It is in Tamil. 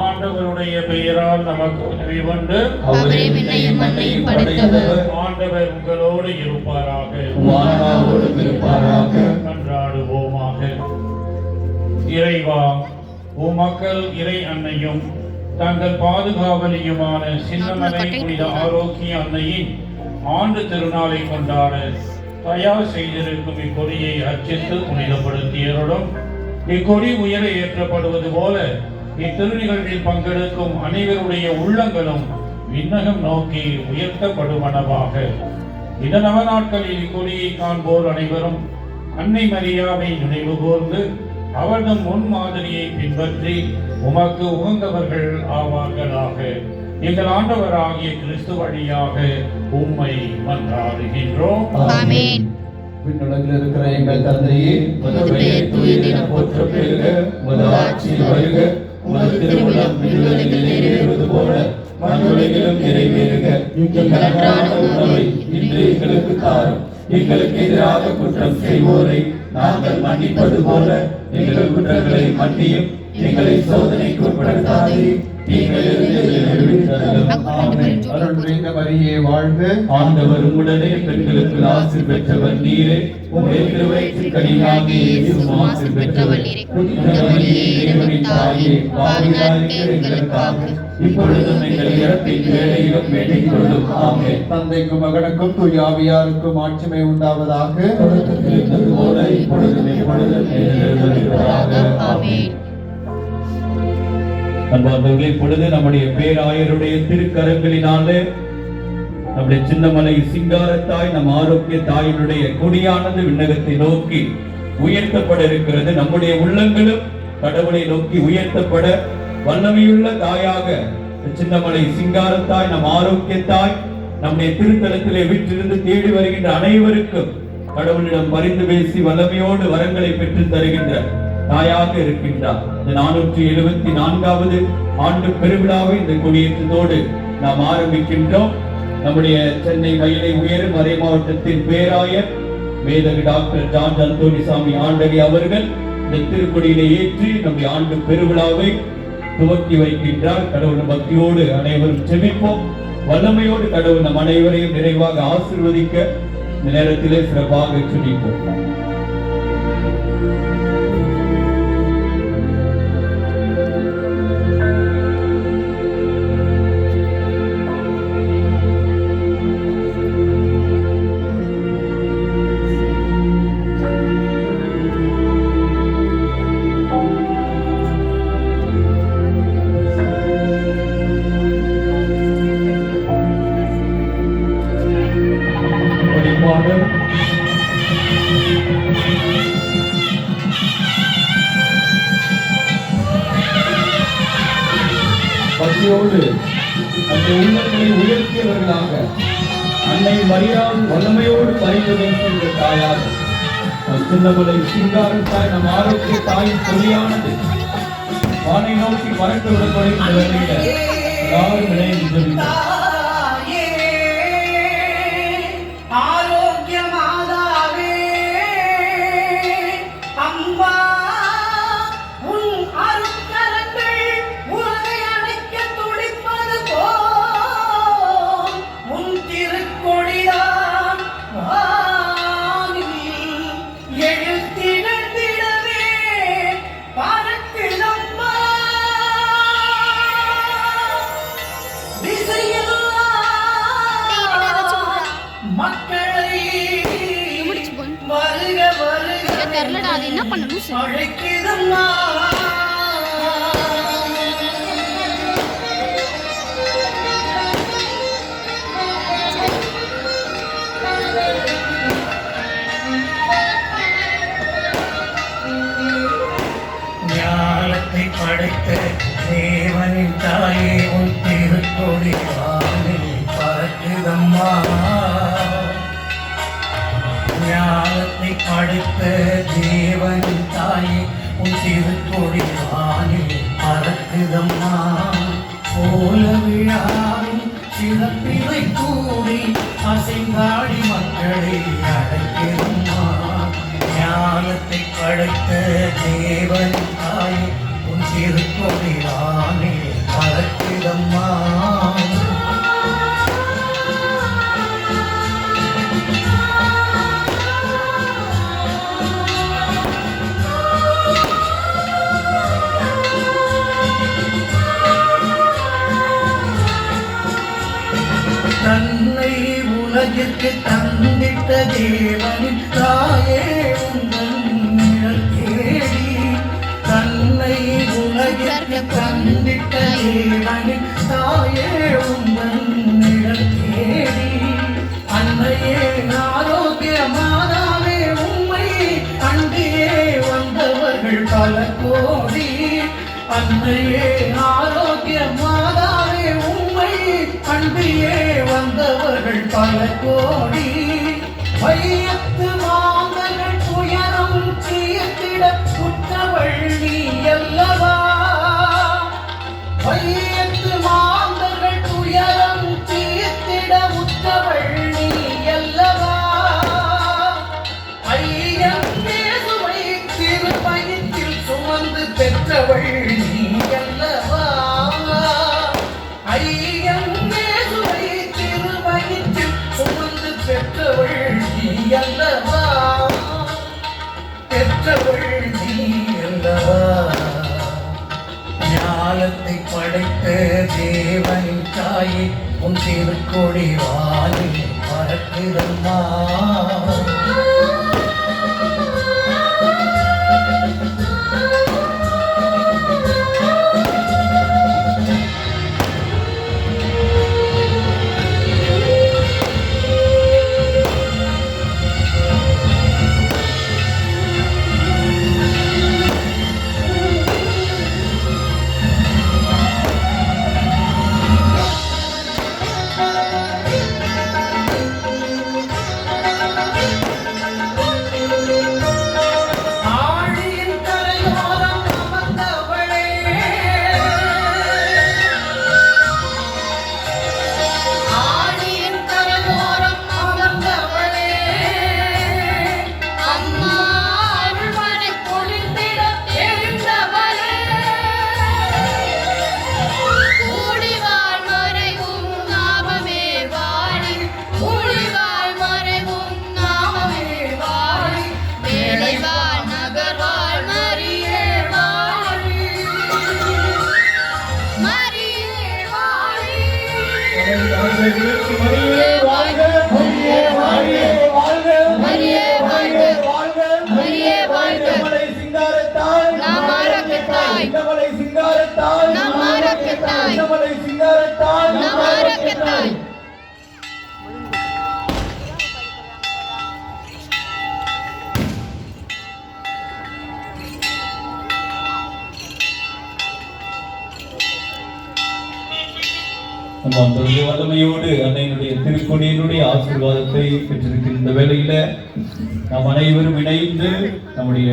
ஆண்டவருடைய பெயரால் நமக்கு உதவி கொண்டு ஆண்டவர் உங்களோடு இருப்பாராக. கொண்டாடுவோமாக. இறைவா, உமக்கள் இறை அன்னையும் தங்கள் பாதுகாவலியுமான சின்னமலை புனித ஆரோக்கிய அன்னையின் ஆண்டு திருநாளை கொண்டாட தயார் செய்திருக்கும் இக்கொடியை அர்ச்சித்து புனிதப்படுத்தியருடன் இக்கொடி உயர ஏற்றப்படுவது போல இத்திருநிகழ்வில் பங்கெடுக்கும் அனைவருடைய உள்ளங்களும் விண்ணகம் நோக்கி உயர்த்தப்படுவனவாக. இந்த நவநாட்களில் இக்கொடியை காண்போர் அனைவரும் அன்னை மரியாவை நினைவு கூர்ந்து அவர்தம் முன்மாதிரியை பின்பற்றி உமக்கு உகந்தவர்கள் ஆவார்களாக. எங்கள் ஆண்டவராகிய கிறிஸ்து வழியாக உம்மை மன்றாடுகின்றோம். விண்ணுலகில் இருக்கிற எங்கள் தந்தையே, உமது பெயர் தூயது என போற்றப் பெறுக. உமது ஆட்சி வருக. உமது திருவுளம் விண்ணுலகில் நிறைவேறுவது போல மண்ணுலகிலும் நிறைவேறுக. எங்கள் அன்றாட உணவை இன்று எங்களுக்கு தாரும். எங்களுக்கு எதிராக குற்றம் செய்வோரை நாங்கள் மன்னிப்பது போல எங்கள் குற்றங்களை மன்னியும். எங்களை சோதனைக்கு உட்படுத்தாதே, ஆண்டவர் உடனே பெண்களுக்கு ஆசி பெற்றவர் நீரே. உம்முடைய திருவயிற்றின் கனியாகிய இயேசுவும் ஆசி பெற்றவர். இப்பொழுதும் எங்கள் இறப்பின் வேளையிலும் வேண்டிக் கொள்ளும். ஆமென். தந்தைக்கும் மகனுக்கும் தூய ஆவியாருக்கும் ஆட்சிமை உண்டாவதாக. அன்பார்ந்தவர்களே, இப்பொழுது நம்முடைய பேராயருடைய திருக்கரங்களினாலே நம்முடைய சின்னமலை சிங்காரத்தாய் நம் ஆரோக்கிய தாயினுடைய கொடியானது விண்ணகத்தை நோக்கி உயர்த்தப்பட இருக்கிறது. நம்முடைய உள்ளங்களும் கடவுளை நோக்கி உயர்த்தப்பட வல்லமையுள்ள தாயாக சின்னமலை சிங்காரத்தாய் நம் ஆரோக்கியத்தாய் நம்முடைய திருத்தலத்திலே வீட்டிலிருந்து தேடி வருகின்ற அனைவருக்கும் கடவுளிடம் பரிந்து பேசி வல்லமையோடு வரங்களை பெற்று தருகின்ற தாயாக இருக்கின்றார். இந்த 474வது ஆண்டு பெருவிழாவை இந்த கொடியேற்றத்தோடு நாம் ஆரம்பிக்கின்றோம். நம்முடைய சென்னை மயிலை உயர் மறை மாவட்டத்தின் பேராயர் மேதகு டாக்டர் ஜான் அந்தோனிசாமி ஆண்டகை அவர்கள் இந்த திருக்கொடியிலே ஏற்றி நம்முடைய ஆண்டு பெருவிழாவை துவக்கி வைக்கின்றார். கடவுள் பக்தியோடு அனைவரும் செபிப்போம். வல்லமையோடு கடவுள் நம் அனைவரையும் நிறைவாக ஆசீர்வதிக்க இந்த நேரத்திலே சிறப்பாக செபிப்போம். பக்தியோடு அந்த உள்ளங்களை உயர்த்தியவர்களாக அன்னை மரியாள் வல்லமையோடு பரிந்து பேசுகின்ற தாயாக சின்னமலை சிங்காரத்தாய் நம் ஆரோக்கிய தாயின் கொடியானது வானை நோக்கி பறக்க விடப்படுகின்ற எல்லாரும் இணைந்து என்ன பண்ணணும்? ஞானத்தை படைத்த தேவனின் தாயே உன் திருக்கொடி வானில் பறக்குதம்மா. ஞானத்தை படைத்த தேவனின் தாயே உன் திருக்கொடி வானில் பறக்குதம்மா. போல விழாவின் சிறப்பிலை கூடி அசைந்தாடி மக்களை அடைக்கிறம்மா. ஞானத்தை படைத்த தேவனின் தாயே உன் திருக்கொடிதானே பறக்குதம்மா. தன்னை உலகிற்கு தந்திட்ட தேவனின் தாயே உந்தன் நிழல் தேடி. தன்னை உலகிற்கு தந்திட்ட தேவனின் தாயே உந்தன் நிழல் தேடி. அன்னையே ஆரோக்கிய மாதாவே உம்மை அண்டியே வந்தவர்கள் பல கோடி. அன்னையே ஆரோக்கிய மாதாவே உம்மை அண்டியே வந்தவர்கள் பல கோடி. வையத்து மாந்தர்கள் துயரம் தீர்த்திட உற்றவள் நீ அல்லவா. வையத்து மாந்தர்கள் துயரம் தீர்த்திட உற்றவள் நீ அல்லவா. ஐயன் இயேசுவை திருவயிற்றில் சுமந்து பெற்றவள் நீ அல்லவா. ஐயன் இயேசுவை திருவயிற்றில் சுமந்து பெற்றவள் நீ அல்லவா. பெற்றவள் நீ அல்லவா. ஞானத்தை படைத்த தேவனின் தாயே உன் திருக்கொடி வானில் பறக்குதம்மா. மரியே வாழ்க, மரியே வாழ்க, வாழ்க, மரியே வாழ்க, வாழ்க, மரியே வாழ்க. நம்மளை சிங்காரத்தாய், நாம் ஆரோக்கியத்தாய், நம்மளை சிங்காரத்தாய், நாம் ஆரோக்கியத்தாய், நம்மளை சிங்காரத்தாய், நாம் ஆரோக்கியத்தாய். நம்ம அந்த வல்லமையோடு அன்னையினுடைய திருக்கொடியினுடைய ஆசீர்வாதத்தை பெற்றிருக்கின்ற வேளையில நாம் அனைவரும் இணைந்து நம்முடைய